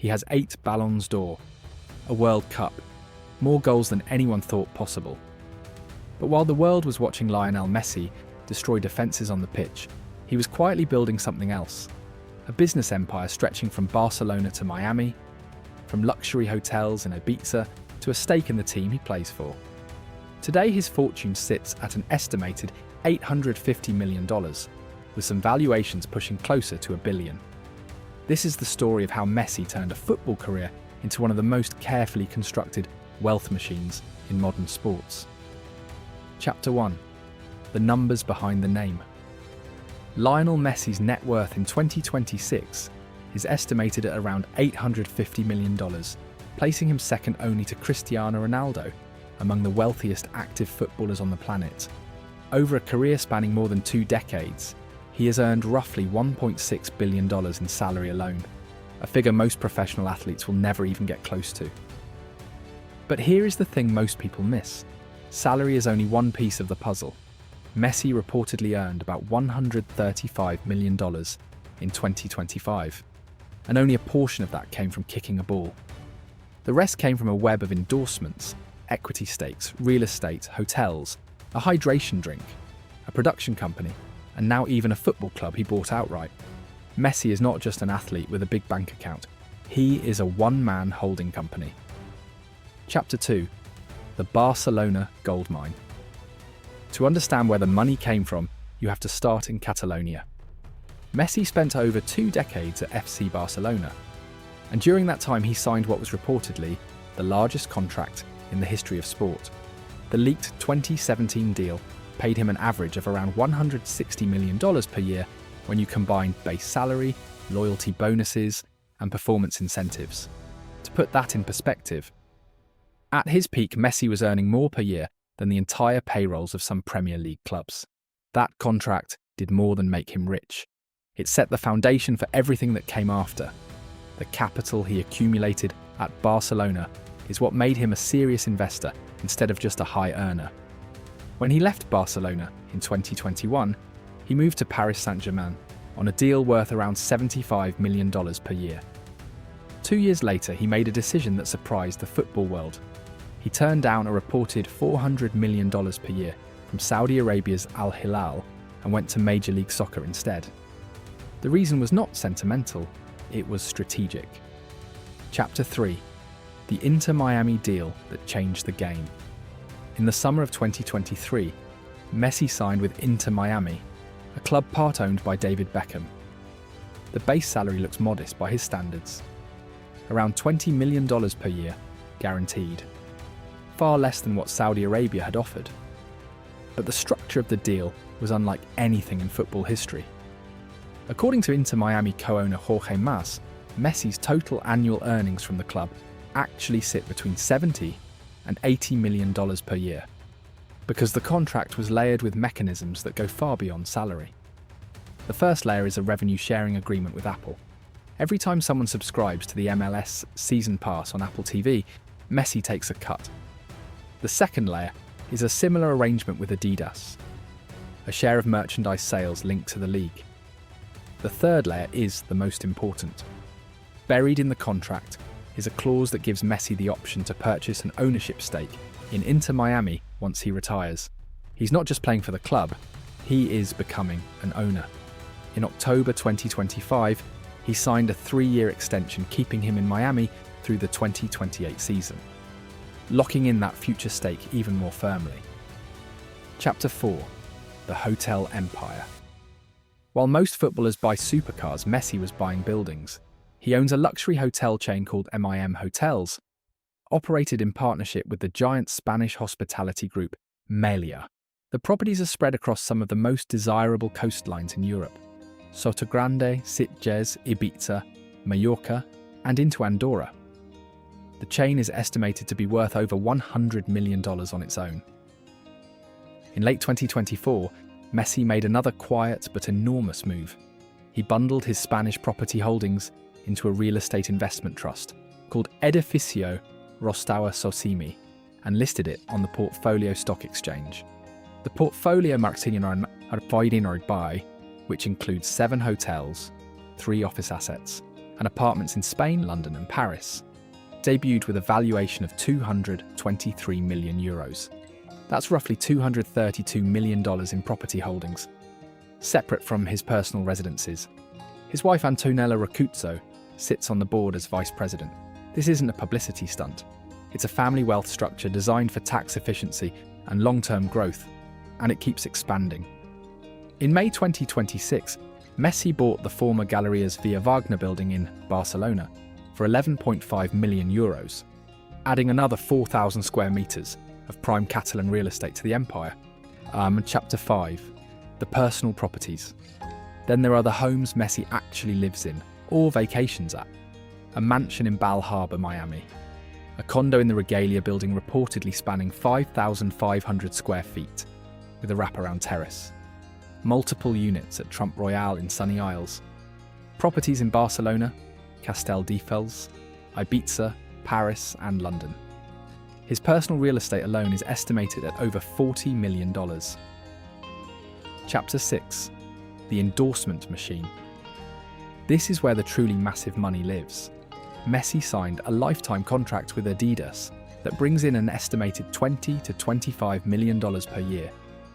He has 8 Ballons d'Or, a World Cup, more goals than anyone thought possible. But while the world was watching Lionel Messi destroy defences on the pitch, he was quietly building something else. A business empire stretching from Barcelona to Miami, from luxury hotels in Ibiza to a stake in the team he plays for. Today his fortune sits at an estimated $850 million, with some valuations pushing closer to $1 billion. This is the story of how Messi turned a football career into one of the most carefully constructed wealth machines in modern sports. Chapter 1. The numbers behind the name. Lionel Messi's net worth in 2026 is estimated at around $850 million, placing him second only to Cristiano Ronaldo among the wealthiest active footballers on the planet. Over a career spanning more than 2 decades, he has earned roughly $1.6 billion in salary alone, a figure most professional athletes will never even get close to. But here is the thing most people miss. Salary is only one piece of the puzzle. Messi reportedly earned about $135 million in 2025, and only a portion of that came from kicking a ball. The rest came from a web of endorsements, equity stakes, real estate, hotels, a hydration drink, a production company, and now even a football club he bought outright. Messi is not just an athlete with a big bank account. He is a one-man holding company. Chapter 2. The Barcelona Gold Mine. To understand where the money came from, you have to start in Catalonia. Messi spent over 2 decades at FC Barcelona, and during that time he signed what was reportedly the largest contract in the history of sport. The leaked 2017 deal paid him an average of around $160 million per year when you combine base salary, loyalty bonuses, and performance incentives. To put that in perspective, at his peak, Messi was earning more per year than the entire payrolls of some Premier League clubs. That contract did more than make him rich. It set the foundation for everything that came after. The capital he accumulated at Barcelona is what made him a serious investor instead of just a high earner. When he left Barcelona in 2021, he moved to Paris Saint-Germain on a deal worth around $75 million per year. 2 years later, he made a decision that surprised the football world. He turned down a reported $400 million per year from Saudi Arabia's Al Hilal and went to Major League Soccer instead. The reason was not sentimental, it was strategic. Chapter 3. The Inter Miami deal that changed the game. In the summer of 2023, Messi signed with Inter Miami, a club part-owned by David Beckham. The base salary looks modest by his standards. Around $20 million per year, guaranteed. Far less than what Saudi Arabia had offered. But the structure of the deal was unlike anything in football history. According to Inter Miami co-owner Jorge Mas, Messi's total annual earnings from the club actually sit between $70 and $80 million per year, because the contract was layered with mechanisms that go far beyond salary. The first layer is a revenue sharing agreement with Apple. Every time someone subscribes to the MLS season pass on Apple TV, Messi takes a cut. The second layer is a similar arrangement with Adidas, a share of merchandise sales linked to the league. The third layer is the most important. Buried in the contract is a clause that gives Messi the option to purchase an ownership stake in Inter Miami once he retires. He's not just playing for the club, he is becoming an owner. In October 2025, he signed a 3-year extension keeping him in Miami through the 2028 season, locking in that future stake even more firmly. Chapter 4. The Hotel Empire. While most footballers buy supercars, Messi was buying buildings. He owns a luxury hotel chain called MIM Hotels, operated in partnership with the giant Spanish hospitality group Meliá. The properties are spread across some of the most desirable coastlines in Europe: Sotogrande, Sitges, Ibiza, Mallorca, and into Andorra. The chain is estimated to be worth over $100 million on its own. In late 2024, Messi made another quiet but enormous move. He bundled his Spanish property holdings into a real estate investment trust called Edificio Rostawa Sosimi and listed it on the Portfolio Stock Exchange. The Portfolio buy, which includes 7 hotels, 3 office assets, and apartments in Spain, London and Paris. Debuted with a valuation of €223 million. That's roughly $232 million in property holdings, separate from his personal residences. His wife Antonella Rocuzzo sits on the board as vice president. This isn't a publicity stunt. It's a family wealth structure designed for tax efficiency and long-term growth, and it keeps expanding. In May 2026, Messi bought the former Galeries Via Wagner building in Barcelona for €11.5 million, adding another 4,000 square metres of prime Catalan real estate to the empire. Chapter 5. The personal properties. Then there are the homes Messi actually lives in, or vacations at. A mansion in Bal Harbour, Miami. A condo in the Regalia building reportedly spanning 5,500 square feet, with a wraparound terrace. Multiple units at Trump Royale in Sunny Isles. Properties in Barcelona, Castelldefels, Ibiza, Paris and London. His personal real estate alone is estimated at over $40 million. Chapter 6. The endorsement machine. This is where the truly massive money lives. Messi signed a lifetime contract with Adidas that brings in an estimated $20 to $25 million per year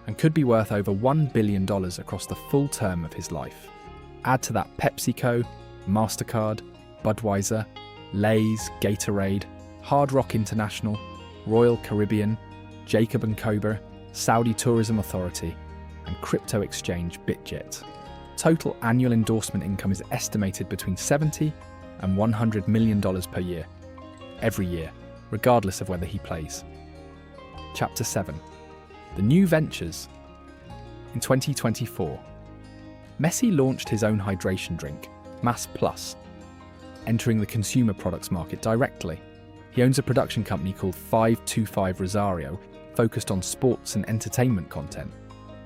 and could be worth over $1 billion across the full term of his life. Add to that PepsiCo, MasterCard, Budweiser, Lay's, Gatorade, Hard Rock International, Royal Caribbean, Jacob & Cober, Saudi Tourism Authority, and crypto exchange BitGet. Total annual endorsement income is estimated between $70 and $100 million per year, every year, regardless of whether he plays. Chapter 7. The new ventures. In 2024, Messi launched his own hydration drink, Mass Plus, entering the consumer products market directly. He owns a production company called 525 Rosario, focused on sports and entertainment content.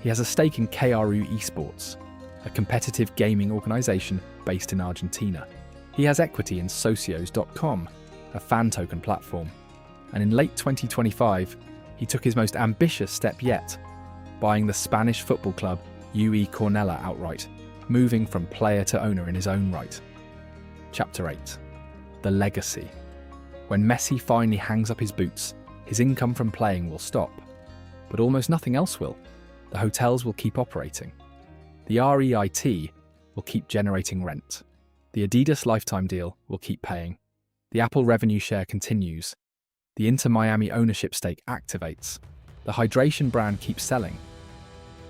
He has a stake in KRU Esports, a competitive gaming organization based in Argentina. He has equity in Socios.com, a fan token platform. And in late 2025, he took his most ambitious step yet, buying the Spanish football club UE Cornellà outright, moving from player to owner in his own right. Chapter 8. The legacy. When Messi finally hangs up his boots, his income from playing will stop. But almost nothing else will. The hotels will keep operating. The REIT will keep generating rent. The Adidas lifetime deal will keep paying. The Apple revenue share continues. The Inter Miami ownership stake activates. The hydration brand keeps selling.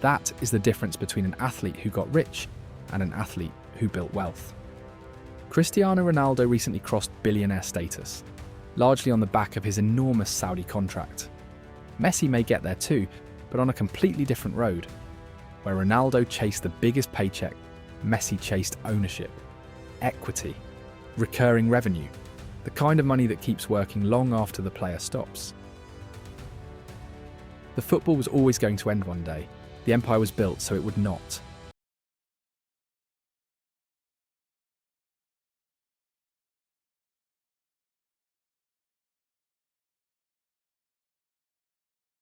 That is the difference between an athlete who got rich and an athlete who built wealth. Cristiano Ronaldo recently crossed billionaire status, largely on the back of his enormous Saudi contract. Messi may get there too, but on a completely different road. Where Ronaldo chased the biggest paycheck, Messi chased ownership, equity, recurring revenue, the kind of money that keeps working long after the player stops. The football was always going to end one day. The empire was built so it would not.